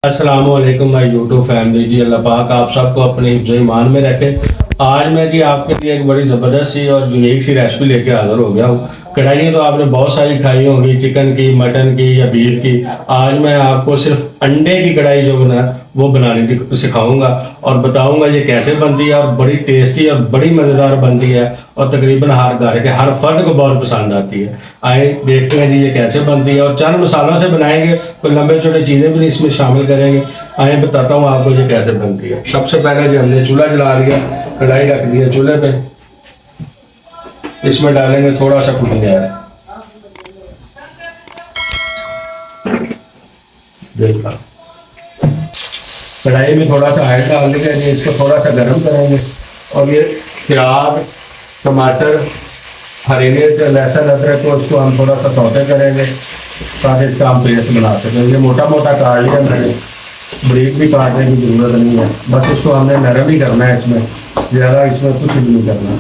अस्सलामुअलैकुम my YouTube family जी। अल्लाह पाक आप सबको अपने हिफ्ज़ ईमान में रखे। आज मैं जी आपके लिए एक बड़ी ज़बरदस्त सी और यूनिक सी रेसिपी लेके हाज़िर हो गया हूँ। कढ़ाइयाँ तो आपने बहुत सारी खाई होंगी, चिकन की, मटन की या बीफ की। आज मैं आपको सिर्फ अंडे की कढ़ाई जो वो बनानी सिखाऊंगा और बताऊंगा ये कैसे बनती है और बड़ी टेस्टी और बड़ी मज़ेदार बनती है और तकरीबन हर घर के हर फर्द को बहुत पसंद आती है। आए देखते हैं जी ये कैसे बनती है और चंद मसालों से बनाएंगे, कोई लंबे छोटे चीज़ें भी इसमें शामिल करेंगे। आए बताता हूँ आपको ये कैसे बनती है। सबसे पहले जी हमने चूल्हा जला लिया, कढ़ाई रख दी है चूल्हे पे। इसमें डालेंगे थोड़ा सा कुकिंग ऑयल। देखा कढ़ाई में थोड़ा सा ऑयल डाल देंगे, इसको थोड़ा सा गर्म करेंगे और ये प्याज, टमाटर, हरी मिर्च, लहसुन, अदरक को इसको हम थोड़ा सा सौते करेंगे ताकि इसका हम पेस्ट बना सकें। ये मोटा मोटा काट लिया मैंने, ब्रीक भी काटने की ज़रूरत नहीं है, बस इसको हमने नरम ही करना है। इसमें ज़्यादा इसमें कुछ भी नहीं करना।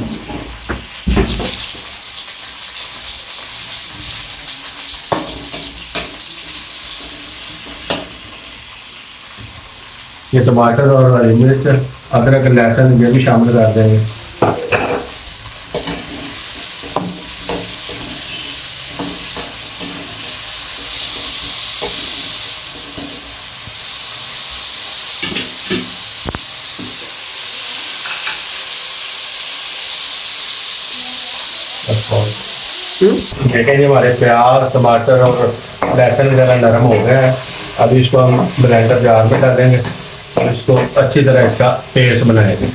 ये टमाटर और हरी मिर्च, अदरक, लहसुन ये भी शामिल कर देंगे। देखें जी हमारे प्याज, टमाटर और लहसुन वगैरह नरम हो गए हैं। अभी इसको हम ब्लेंडर जार में डालेंगे और इसको अच्छी तरह इसका पेस्ट बनाएंगे।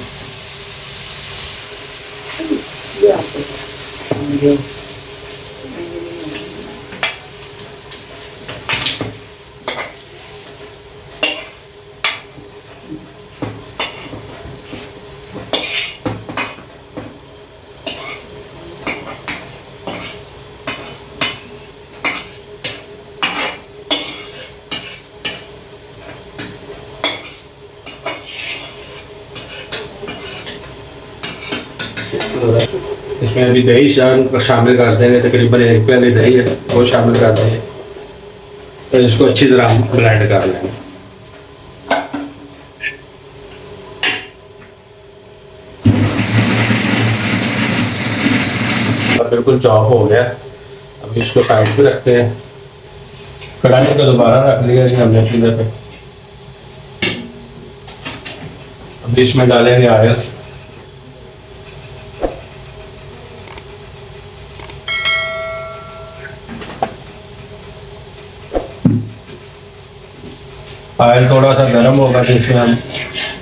इसमें अभी दही शामिल कर देंगे, तकरीबन 1 प्याली दही है वो शामिल कर देंगे तो इसको अच्छी तरह ब्लेंड कर लेंगे। और बिल्कुल चॉप हो गया। अभी इसको साइड पे रखते हैं। कढ़ाई को दोबारा रख लिया कि हमने चूल्हे पे। अभी इसमें डालेंगे ऑयल। ऑयल थोड़ा सा गर्म होगा तो इसमें हम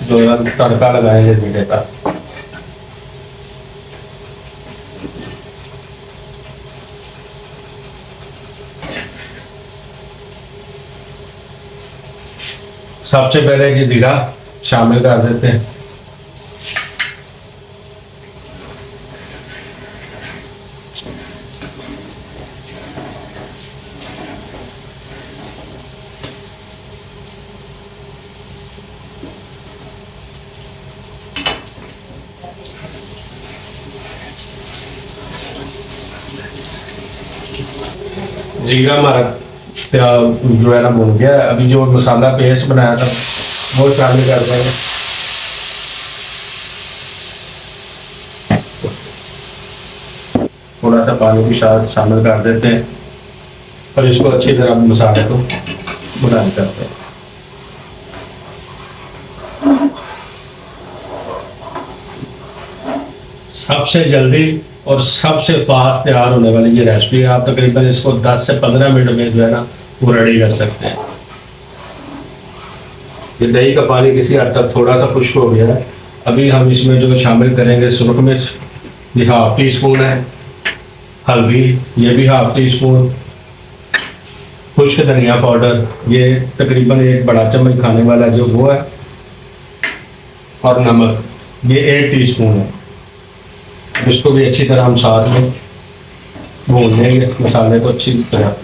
जो है तड़का लगाएंगे जीरे का। सबसे पहले ये जीरा शामिल कर देते हैं। जीरा हमारा जो है ना भुन गया। अभी जो मसाला पेस्ट बनाया था वो शामिल कर देंगे। थोड़ा सा पानी भी शामिल कर देते हैं और इसको अच्छी तरह मसाले को बुना करते हैं। सबसे जल्दी और सबसे फास्ट तैयार होने वाली ये रेसिपी है। आप तकरीबन इसको 10 से 15 मिनट में जो है ना वो रेडी कर सकते हैं। ये दही का पानी किसी हद तक थोड़ा सा खुश्क हो गया है। अभी हम इसमें जो शामिल करेंगे सुरख मिर्च, ये 1/2 टीस्पून है। हल्दी ये भी 1/2 टीस्पून। खुश्क धनिया पाउडर ये तकरीबन 1 बड़ा चम्मच खाने वाला जो वो है। और नमक ये 1 टीस्पून है। इसको भी अच्छी तरह हम साथ में भून लेंगे मसाले को अच्छी तरह।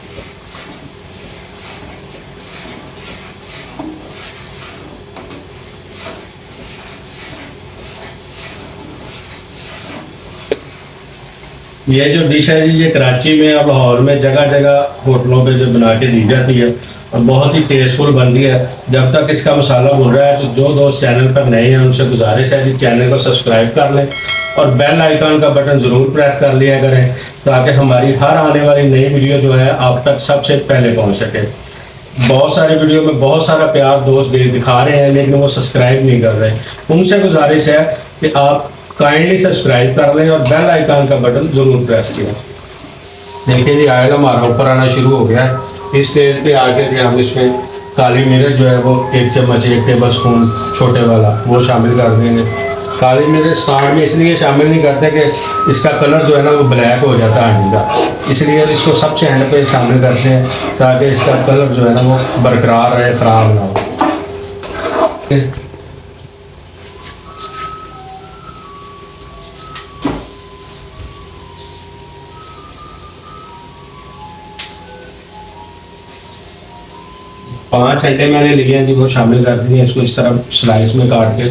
ये जो डिश है जी ये कराची में और लाहौर में जगह जगह होटलों पे जो बना के दी जाती है और बहुत ही टेस्टफुल बन रही है। जब तक इसका मसाला भुन रहा है तो जो दोस्त चैनल पर नए हैं उनसे गुजारिश है कि चैनल को सब्सक्राइब कर लें और बेल आइकन का बटन ज़रूर प्रेस कर लिया करें, ताकि हमारी हर आने वाली नई वीडियो जो है आप तक सबसे पहले पहुंच सके। बहुत सारे वीडियो में बहुत सारा प्यार दोस्त दिखा रहे हैं लेकिन वो सब्सक्राइब नहीं कर रहे। उनसे गुजारिश है कि आप काइंडली सब्सक्राइब कर लें और बेल आइकन का बटन ज़रूर प्रेस करें। देखिए जी, आयल हमारा ऊपर आना शुरू हो गया है। इस स्टेज पे आके कि हम इसमें काली मिर्च जो है वो 1 चम्मच 1 टेबल स्पून छोटे वाला वो शामिल कर देंगे। काली मिर्च स्टार्ट में इसलिए शामिल नहीं करते कि इसका कलर जो है ना वो ब्लैक हो जाता है अंडे का, इसलिए इसको सबसे एंड पे शामिल करते हैं ताकि इसका कलर जो है ना वो बरकरार रहे, ख़राब ना हो। 5 अंडे मैंने लिए हैं जी, वो शामिल कर दिए। इसको इस तरह स्लाइस में काट के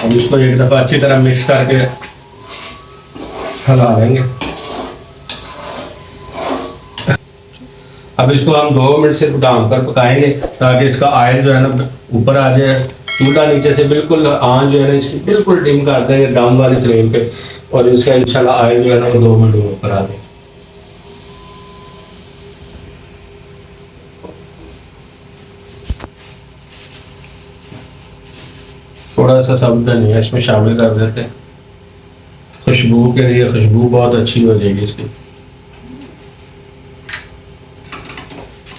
अब इसको एक दफ़ा अच्छी तरह मिक्स करके हिला लेंगे। अब इसको हम 2 मिनट सिर्फ ढाँप कर पकाएंगे ताकि इसका ऑयल जो है ना ऊपर आ जाए। चूल्हा नीचे से बिल्कुल आंच जो है ना इसकी बिल्कुल डिम कर देंगे दम वाली फ्लेम पे, और इसका इंशाल्लाह ऑयल जो है ना वो 2 मिनट ऊपर आ जाए। थोड़ा सा सब्ज़ धनिया इसमें शामिल कर देते हैं खुशबू के लिए, खुशबू बहुत अच्छी हो जाएगी इसकी।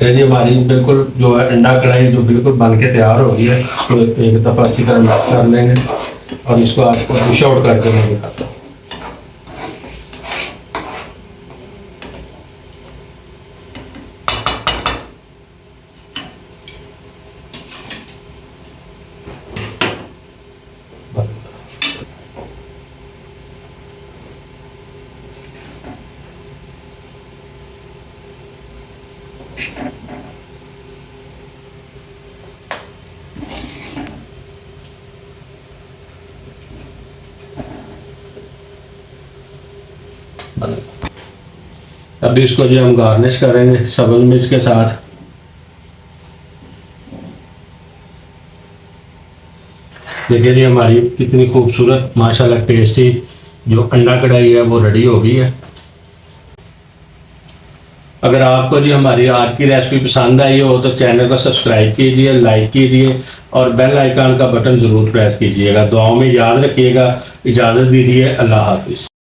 ये हमारी बिल्कुल जो है अंडा कढ़ाई जो बिल्कुल बन के तैयार हो गई है, तो एक दफ़ा अच्छी तरह मिक्स कर लेंगे और इसको आपको डिश आउट करके मैं दिखाता हूँ। अभी इसको जो हम गार्निश करेंगे सब्ज़ मिर्च के साथ। देखिए जी, हमारी कितनी खूबसूरत माशाल्लाह टेस्टी जो अंडा कढ़ाई है वो रेडी हो गई है। अगर आपको जी हमारी आज की रेसिपी पसंद आई हो तो चैनल को सब्सक्राइब कीजिए, लाइक कीजिए और बेल आइकन का बटन ज़रूर प्रेस कीजिएगा। दुआओं में याद रखिएगा। इजाज़त दीजिए। अल्लाह हाफिज़।